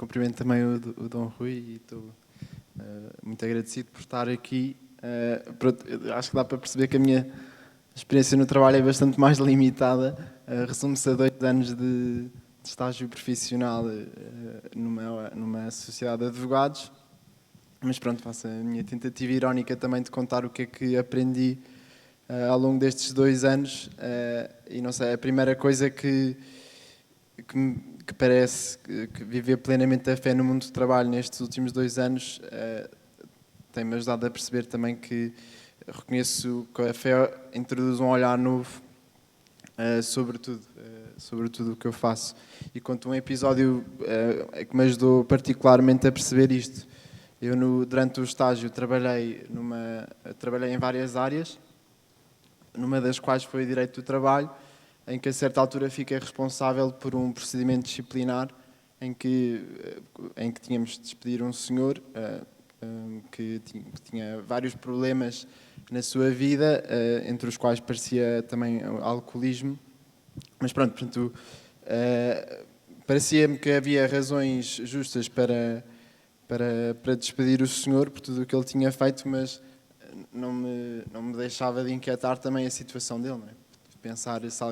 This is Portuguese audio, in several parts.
cumprimento também o Dom Rui e estou muito agradecido por estar aqui. Acho que dá para perceber que a minha experiência no trabalho é bastante mais limitada. Resume-se a 2 anos de estágio profissional numa sociedade de advogados. Mas pronto, faço a minha tentativa irónica também de contar o que é que aprendi ao longo destes 2 anos. E não sei, a primeira coisa que parece que viver plenamente a fé no mundo do trabalho nestes últimos 2 anos tem-me ajudado a perceber também que reconheço que a fé introduz um olhar novo sobre tudo o que eu faço. E conto um episódio que me ajudou particularmente a perceber isto. Eu, durante o estágio, trabalhei em várias áreas, numa das quais foi o direito do trabalho, em que a certa altura fiquei responsável por um procedimento disciplinar em que tínhamos de despedir um senhor que tinha vários problemas na sua vida, entre os quais parecia também o alcoolismo. Mas pronto, portanto, parecia-me que havia razões justas para despedir o senhor por tudo o que ele tinha feito, mas não me deixava de inquietar também a situação dele, não é? Pensar se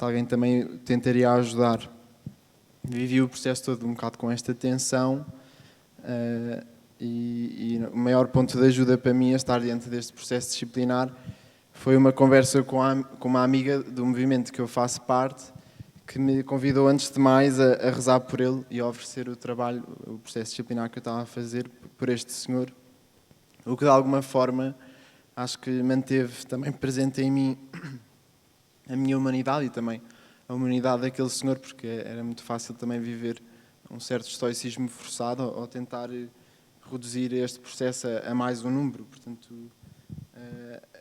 alguém também tentaria ajudar. Vivi o processo todo um bocado com esta tensão e o maior ponto de ajuda para mim a estar diante deste processo disciplinar foi uma conversa com uma amiga do movimento que eu faço parte, que me convidou antes de mais a rezar por ele e a oferecer o processo disciplinar que eu estava a fazer por este senhor, o que de alguma forma acho que manteve também presente em mim a minha humanidade e também a humanidade daquele senhor, porque era muito fácil também viver um certo estoicismo forçado ou tentar reduzir este processo a mais um número. Portanto,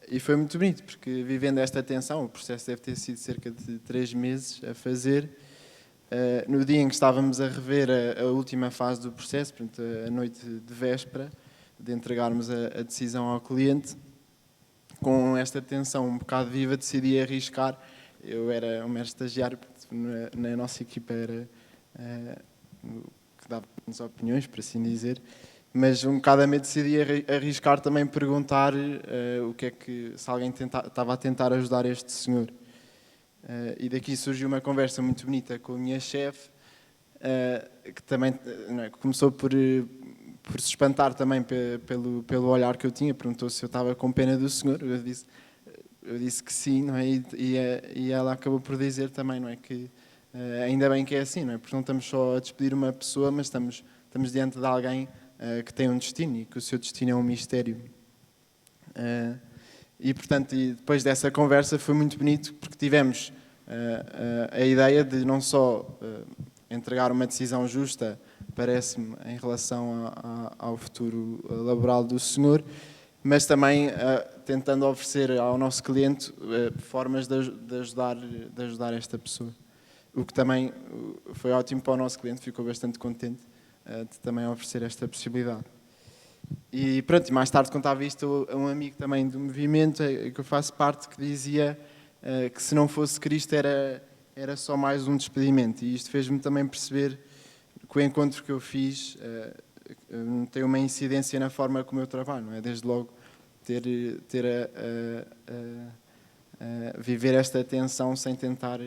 e foi muito bonito, porque vivendo esta tensão, o processo deve ter sido cerca de 3 meses a fazer. No dia em que estávamos a rever a última fase do processo, portanto, a noite de véspera, de entregarmos a decisão ao cliente, com esta tensão um bocado viva, decidi arriscar. Eu era um mero estagiário, na nossa equipa era que dava-nos opiniões, por assim dizer, mas um bocado a medo decidi arriscar também perguntar o que é que, se alguém estava a tentar ajudar este senhor. E daqui surgiu uma conversa muito bonita com a minha chefe, que também que começou por se espantar também pelo olhar que eu tinha. Perguntou se eu estava com pena do senhor. Eu disse que sim, não é? E ela acabou por dizer também, não é, que ainda bem que é assim, não é? Porque não estamos só a despedir uma pessoa, mas estamos diante de alguém que tem um destino e que o seu destino é um mistério. E portanto, depois dessa conversa foi muito bonito, porque tivemos a ideia de não só entregar uma decisão justa, parece-me, em relação ao futuro laboral do senhor, mas também tentando oferecer ao nosso cliente formas de ajudar esta pessoa. O que também foi ótimo para o nosso cliente, ficou bastante contente de também oferecer esta possibilidade. E pronto, mais tarde contava isto a um amigo também do movimento, que eu faço parte, que dizia que se não fosse Cristo era só mais um despedimento. E isto fez-me também perceber que o encontro que eu fiz tem uma incidência na forma como eu trabalho, não é? Desde logo viver esta tensão sem tentar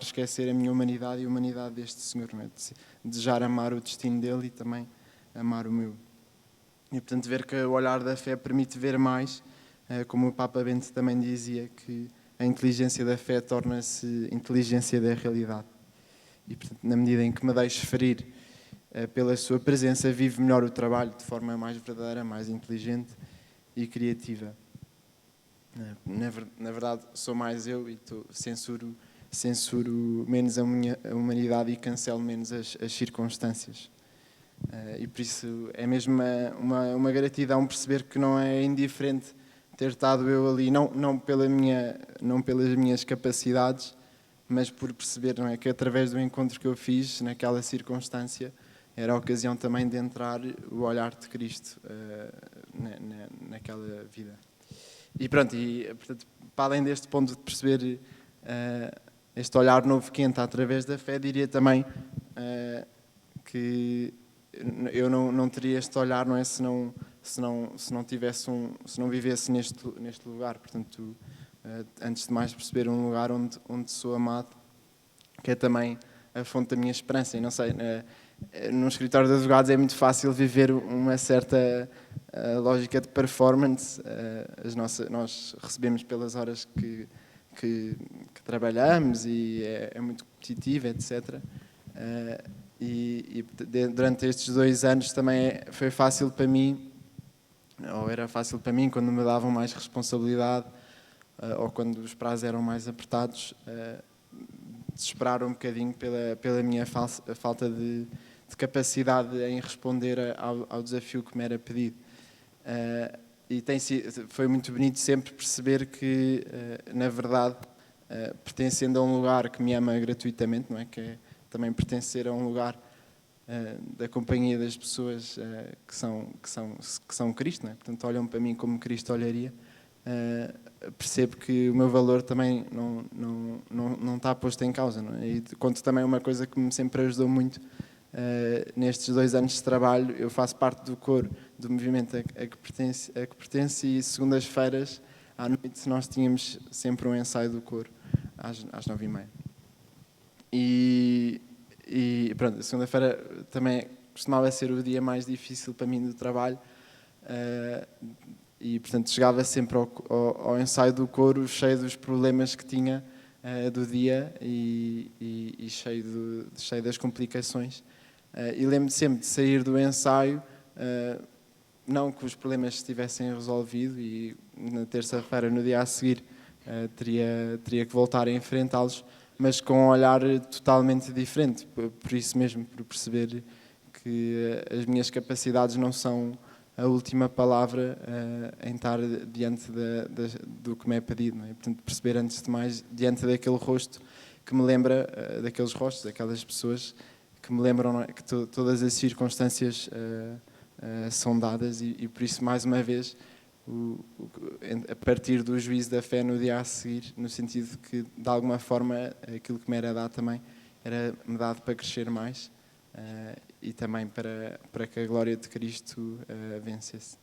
esquecer a minha humanidade e a humanidade deste senhor, não é? Desejar amar o destino dele e também amar o meu. E portanto ver que o olhar da fé permite ver mais, como o Papa Bento também dizia, que a inteligência da fé torna-se inteligência da realidade. E portanto, na medida em que me deixo ferir pela sua presença, vivo melhor o trabalho de forma mais verdadeira, mais inteligente e criativa. Na verdade, sou mais eu e censuro menos a minha humanidade e cancelo menos as circunstâncias. E por isso é mesmo uma gratidão perceber que não é indiferente ter estado eu ali, não pelas minhas capacidades, mas por perceber, não é, que através do encontro que eu fiz naquela circunstância era a ocasião também de entrar o olhar de Cristo naquela vida. E pronto, portanto, para além deste ponto de perceber este olhar novo que entra através da fé, diria também que eu não teria este olhar, não é, se não tivesse se não vivesse neste lugar. Portanto, antes de mais perceber um lugar onde sou amado, que é também a fonte da minha esperança. E não sei, num escritório de advogados é muito fácil viver uma certa lógica de performance. Nós recebemos pelas horas que trabalhamos e é muito competitivo, etc. Durante estes 2 anos também foi fácil para mim, ou era fácil para mim, quando me davam mais responsabilidade ou quando os prazos eram mais apertados, desesperar um bocadinho pela minha falta de capacidade em responder ao desafio que me era pedido. Foi muito bonito sempre perceber que, na verdade, pertencendo a um lugar que me ama gratuitamente, não é? Que é também pertencer a um lugar da companhia das pessoas que são Cristo, não é? Portanto, olham para mim como Cristo olharia. Percebo que o meu valor também não está posto em causa, não é? E conto também uma coisa que me sempre ajudou muito nestes 2 anos de trabalho. Eu faço parte do coro do movimento a que pertence e segundas-feiras à noite nós tínhamos sempre um ensaio do coro às 9h30. E pronto, a segunda-feira também costumava ser o dia mais difícil para mim do trabalho. E portanto chegava sempre ao ensaio do coro cheio dos problemas que tinha do dia e cheio das complicações. E lembro-me sempre de sair do ensaio, não que os problemas estivessem resolvidos, e na terça-feira, no dia a seguir, teria que voltar a enfrentá-los, mas com um olhar totalmente diferente, por isso mesmo, por perceber que as minhas capacidades não são a última palavra em estar diante do que me é pedido, não é? Portanto, perceber antes de mais, diante daquele rosto que me lembra, daqueles rostos, daquelas pessoas que me lembram, não é? Que todas as circunstâncias são dadas e por isso, mais uma vez, a partir do juízo da fé no dia a seguir, no sentido de que, de alguma forma, aquilo que me era dado também era-me dado para crescer mais e também para que a glória de Cristo vencesse.